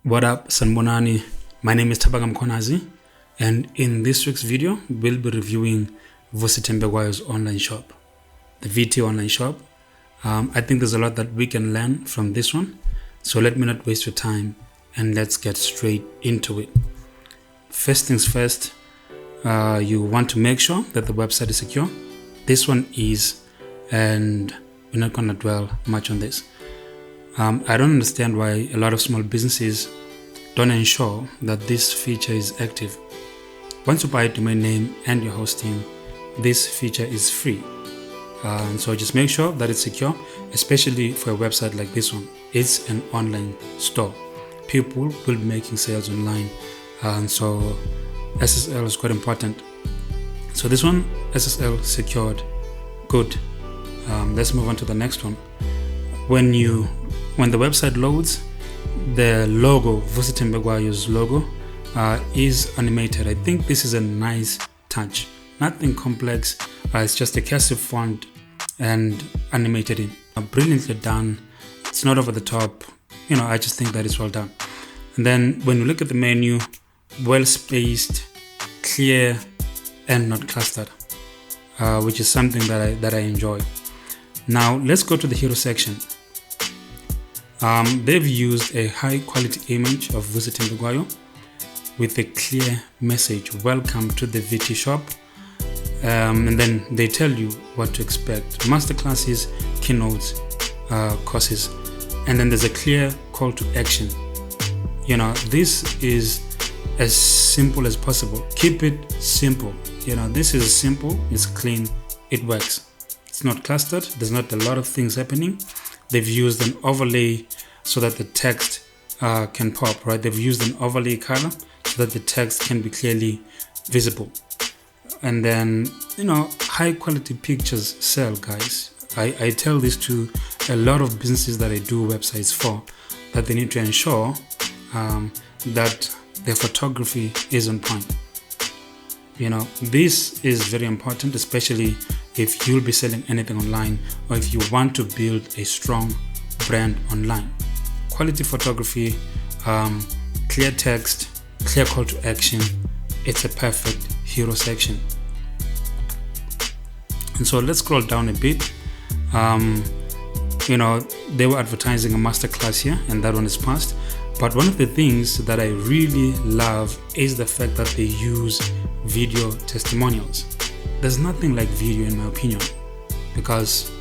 What up, Sanbonani? My name is Thembekwayo, and in this week's video, we'll be reviewing Vusi Thembekwayo's online shop, the VT online shop. I think there's a lot that we can learn from this one, so let me not waste your time and let's get straight into it. First things first, you want to make sure that the website is secure. This one is, and we're not going to dwell much on this. I don't understand why a lot of small businesses don't ensure that this feature is active. Once you buy a domain name and your hosting, this feature is free. And so just make sure that it's secure, especially for a website like this one. It's an online store. People will be making sales online. And so SSL is quite important. So this one, SSL secured. Good. Let's move on to the next one. When the website loads, the logo, Vusi Thembekwayo's logo, is animated. I think this is a nice touch. Nothing complex. It's just a cursive font and animated in. Brilliantly done. It's not over the top. I just think that it's well done. And then when you look at the menu, well spaced, clear, and not clustered, which is something that I enjoy. Now let's go to the hero section. They've used a high quality image of Vusi Thembekwayo with a clear message, welcome to the VT shop, and then they tell you what to expect: masterclasses, keynotes, courses, and then there's a clear call to action. This is as simple as possible. Keep it simple. This is simple, it's clean, it works. It's not clustered, there's not a lot of things happening. They've used an overlay so that the text can pop, right? They've used an overlay color so that the text can be clearly visible. And then, high quality pictures sell, guys. I tell this to a lot of businesses that I do websites for, that they need to ensure that their photography is on point. This is very important, especially if you'll be selling anything online or if you want to build a strong brand online. Quality photography, clear text, clear call to action. It's a perfect hero section. And so let's scroll down a bit. They were advertising a masterclass here, and that one is passed. But one of the things that I really love is the fact that they use video testimonials. There's nothing like video, in my opinion, because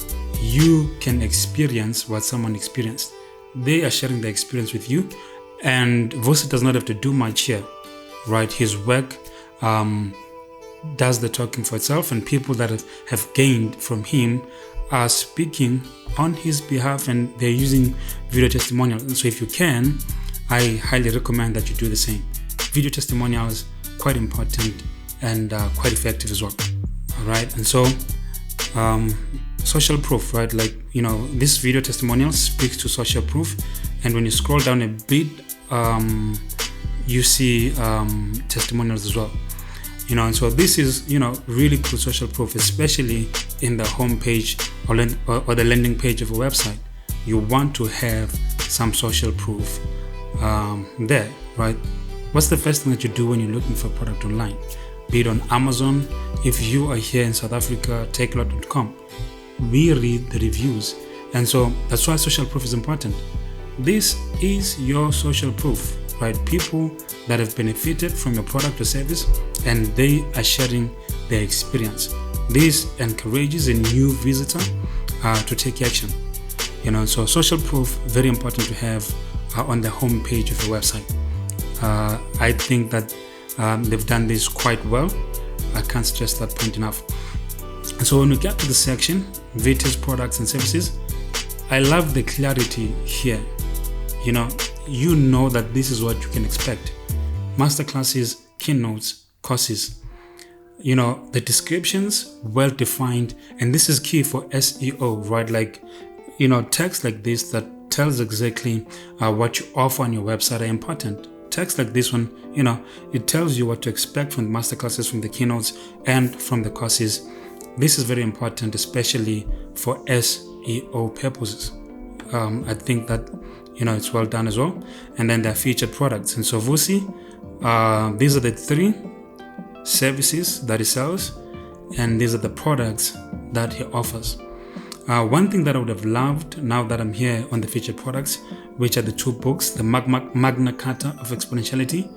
you can experience what someone experienced. They are sharing their experience with you, and Vusi does not have to do much here, right? His work does the talking for itself, and people that have gained from him are speaking on his behalf, and they're using video testimonials. And so if you can, I highly recommend that you do the same. Video testimonials, quite important and quite effective as well. All right, and so social proof, right? This video testimonial speaks to social proof, and when you scroll down a bit, you see testimonials as well. And so this is really cool social proof, especially in the home page or the landing page of a website. You want to have some social proof there, right? What's the first thing that you do when you're looking for a product online? Be it on Amazon. If you are here in South Africa, takealot.com, we read the reviews, and so that's why social proof is important. This is your social proof, right? People that have benefited from your product or service, and they are sharing their experience. This encourages a new visitor to take action. So social proof, very important to have on the home page of your website. I think that they've done this quite well. I can't stress that point enough. And so when we get to the section, VT's products and services, I love the clarity here. You know that this is what you can expect. Masterclasses, keynotes, courses. The descriptions, well defined, and this is key for SEO, right? Text like this that tells exactly what you offer on your website are important. Text like this one, it tells you what to expect from the masterclasses, from the keynotes, and from the courses. This is very important, especially for SEO purposes. I think that it's well done as well. And then there are featured products. And so Vusi, these are the 3 services that he sells, and these are the products that he offers. One thing that I would have loved, now that I'm here on the featured products, which are the 2 books, the Magna Carta of Exponentiality,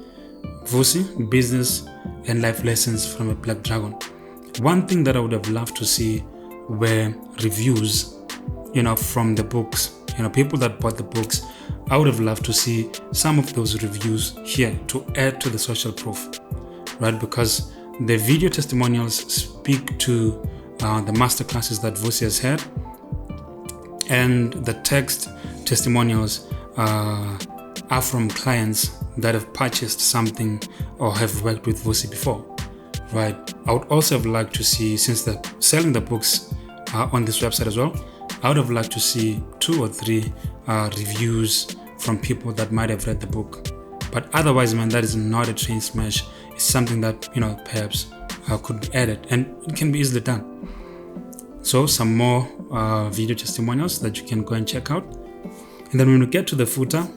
Vusi, Business and Life Lessons from a Black Dragon. One thing that I would have loved to see were reviews, from the books. People that bought the books, I would have loved to see some of those reviews here to add to the social proof, right? Because the video testimonials speak to the masterclasses that Vusi has had, and the text testimonials are from clients that have purchased something or have worked with Vusi before, right? I would also have liked to see, since they're selling the books on this website as well, I would have liked to see 2 or 3 reviews from people that might have read the book. But otherwise, man, that is not a train smash. It's something that, perhaps could be added, and it can be easily done. So some more video testimonials that you can go and check out. And then when we get to the footer,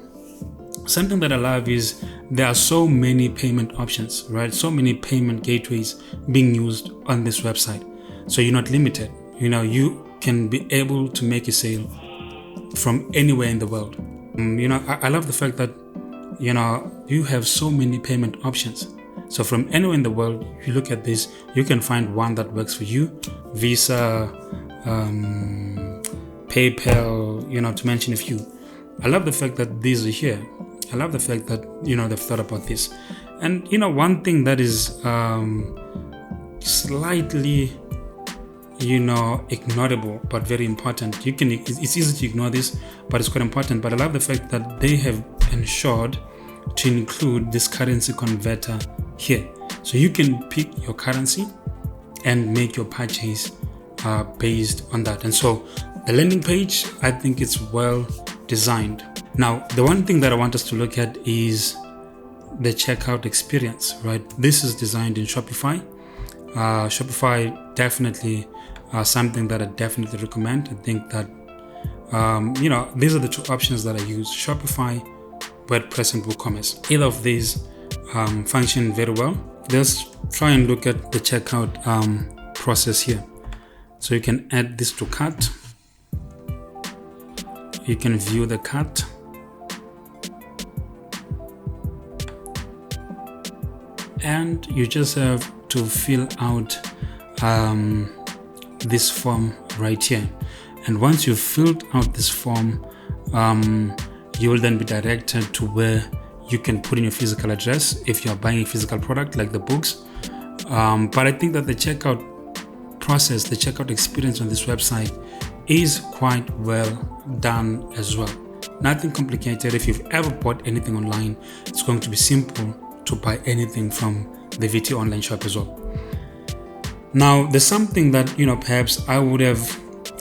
something that I love is there are so many payment options, right? So many payment gateways being used on this website. So you're not limited. You can be able to make a sale from anywhere in the world. I love the fact that, you have so many payment options. So from anywhere in the world, you look at this, you can find one that works for you. Visa, PayPal, to mention a few. I love the fact that these are here. I love the fact that, they've thought about this. And, one thing that is slightly, ignorable, but very important. It's easy to ignore this, but it's quite important. But I love the fact that they have ensured to include this currency converter here. So you can pick your currency and make your purchase based on that. And so the landing page, I think it's well designed. Now, the one thing that I want us to look at is the checkout experience, right? This is designed in Shopify. Shopify definitely something that I definitely recommend. I think that, these are the 2 options that I use: Shopify, WordPress, and WooCommerce. Either of these function very well. Let's try and look at the checkout process here. So you can add this to cart. You can view the cart. And you just have to fill out this form right here. And once you've filled out this form, you will then be directed to where you can put in your physical address if you're buying a physical product like the books. But I think that the checkout process, the checkout experience on this website is quite well done as well. Nothing complicated. If you've ever bought anything online, it's going to be simple to buy anything from the VT online shop as well. Now, there's something that, perhaps I would have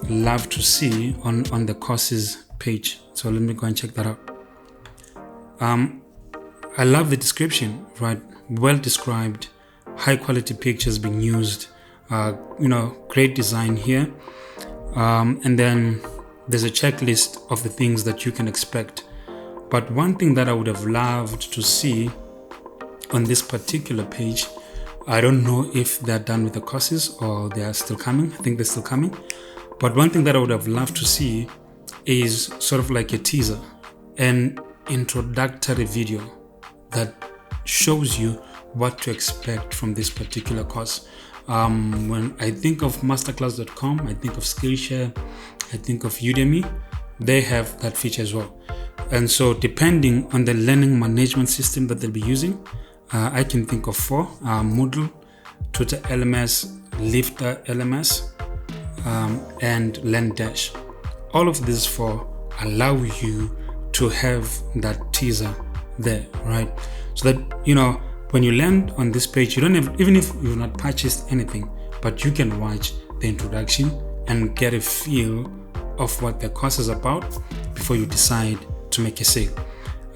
loved to see on the courses page. So let me go and check that out. I love the description, right? Well described, high quality pictures being used, great design here. And then there's a checklist of the things that you can expect. But one thing that I would have loved to see on this particular page, I don't know if they're done with the courses or they are still coming. I think they're still coming. But one thing that I would have loved to see is sort of like a teaser, an introductory video that shows you what to expect from this particular course. When I think of Masterclass.com, I think of Skillshare, I think of Udemy, they have that feature as well. And so depending on the learning management system that they'll be using, I can think of 4, Moodle, Tutor LMS, Lifter LMS, and LearnDash. All of these 4 allow you to have that teaser there, right? So that, when you land on this page, you don't have, even if you've not purchased anything, but you can watch the introduction and get a feel of what the course is about before you decide to make a sale.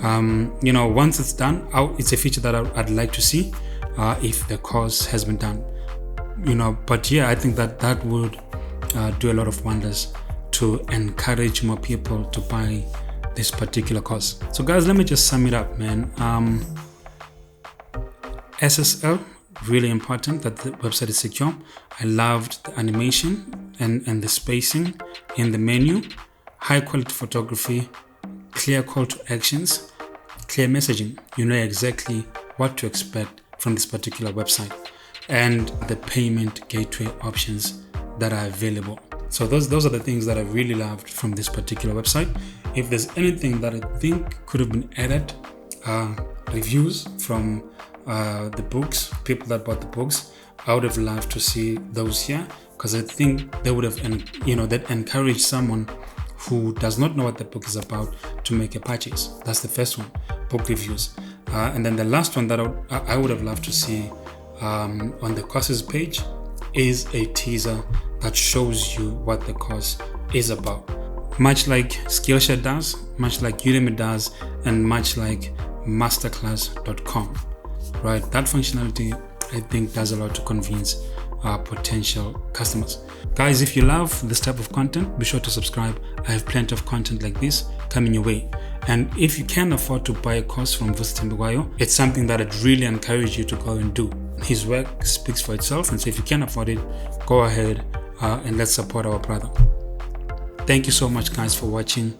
Once it's done, it's a feature that I'd like to see if the course has been done. But yeah, I think that would do a lot of wonders to encourage more people to buy this particular course. So guys, let me just sum it up, man. SSL, really important that the website is secure. I loved the animation and the spacing in the menu, high quality photography, clear call to actions, clear messaging. You know exactly what to expect from this particular website, and the payment gateway options that are available. So those are the things that I really loved from this particular website. If there's anything that I think could have been added, reviews from the books, people that bought the books, I would have loved to see those here, because I think they would have, that encourage someone who does not know what the book is about to make a purchase. That's the first one, book reviews. And then the last one that I would have loved to see on the courses page is a teaser that shows you what the course is about. Much like Skillshare does, much like Udemy does, and much like Masterclass.com. Right? That functionality, I think, does a lot to convince potential customers. Guys, if you love this type of content, be sure to subscribe. I have plenty of content like this coming your way. And if you can afford to buy a course from Vusi Thembekwayo, it's something that I'd really encourage you to go and do. His work speaks for itself, and so if you can afford it, go ahead and let's support our brother. Thank you so much, guys, for watching.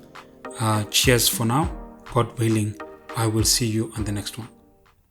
Cheers for now. God willing, I will see you on the next one.